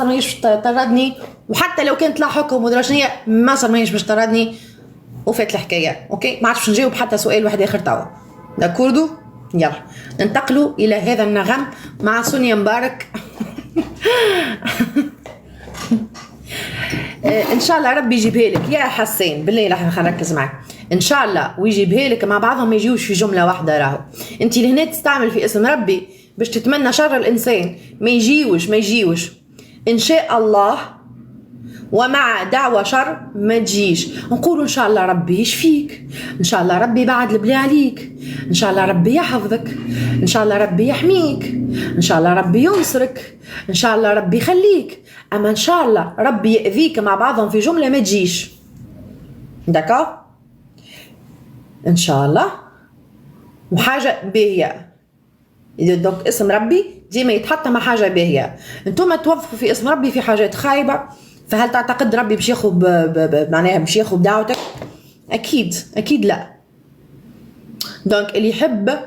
ماهيش طردني، وحتى لو كانت لا حكم ودرجنية ما صار ماهيش باش طردني وفات الحكايه. اوكي ما عادش نجاوب حتى سؤال واحد اخر توا. داكوردو يلا ننتقلوا الى هذا النغم مع سونيا مبارك. ان شاء الله ربي يجيبها لك يا حسين، بالله راح نركز معك ان شاء الله ويجيبها لك مع بعضهم، ما يجيوش في جمله واحده. راهو انت لهنا تستعمل في اسم ربي باش تتمنى شر الانسان، ما يجيوش ان شاء الله، ومع دعوة شر ما تجيش. نقول ان شاء الله ربي يشفيك، ان شاء الله ربي يبعد البلا عليك، ان شاء الله ربي يحفظك، ان شاء الله ربي يحميك، ان شاء الله ربي ينصرك، ان شاء الله ربي يخليك. اما ان شاء الله ربي يأذيك مع بعضهم في جملة ما تجيش. دكا ان شاء الله. وحاجة باهية، دوك اسم ربي ديما يتحط مع حاجة باهية. انتم توظفوا في اسم ربي في حاجات خايبة، فهل تعتقد ربي باش ياخذ معناها باش ياخذ دعوتك؟ اكيد لا. دونك اللي يحب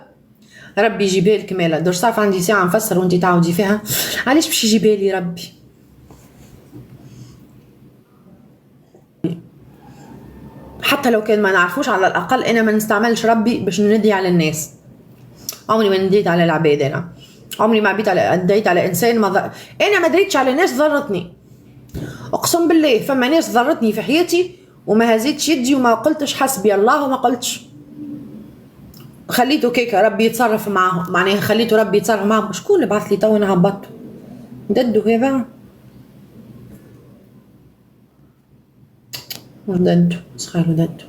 ربي يجيبها لك مالا. درش صارف عندي ساعه نفسر وانت تعاودي فيها علاش باش يجيبها لي ربي. حتى لو كان ما نعرفوش على الاقل انا ما نستعملش ربي باش ندي على الناس. عمري ما نديت على العباد، انا عمري ما نديت على انسان انا ما دريتش على ناس ضرتني. اقسم بالله فما ناس ضرتني في حياتي وما هزيتش يدي وما قلتش حسبي الله وما قلتش، خليته كيكه ربي يتصرف معاهم، معناها خليته ربي يتصرف معاهم. شكون اللي بعث لي تو انا هبطته ددو هذا؟ ددو سخالو ددو.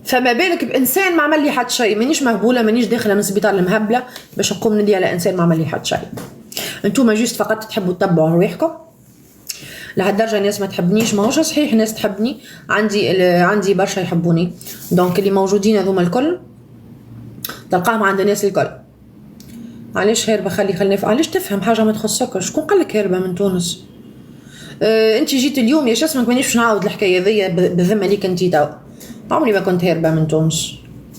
فما بالك بانسان ما عمل لي حد شيء، مانيش مهبوله، مانيش داخله من السبيطار المهبله باش نقوم ندي على انسان ما عمل لي حد شيء. انتوما جوست فقط تحبوا تتبعوا رواحكم لهالدرجه. ناس ما تحبنيش ماهوش صحيح، ناس تحبني، عندي برشا يحبوني. دونك اللي موجودين هذوما الكل تلقاهم عند الناس الكل. علاش هاربه؟ خلي علاش تفهم حاجه ما تخصكش؟ شكون قال لك هاربه من تونس؟ انت جيت اليوم يا شو اسمك، مانيش باش نعاود الحكايه ذي بذمه ليك انت. تو عمري ما كنت هاربه من تونس.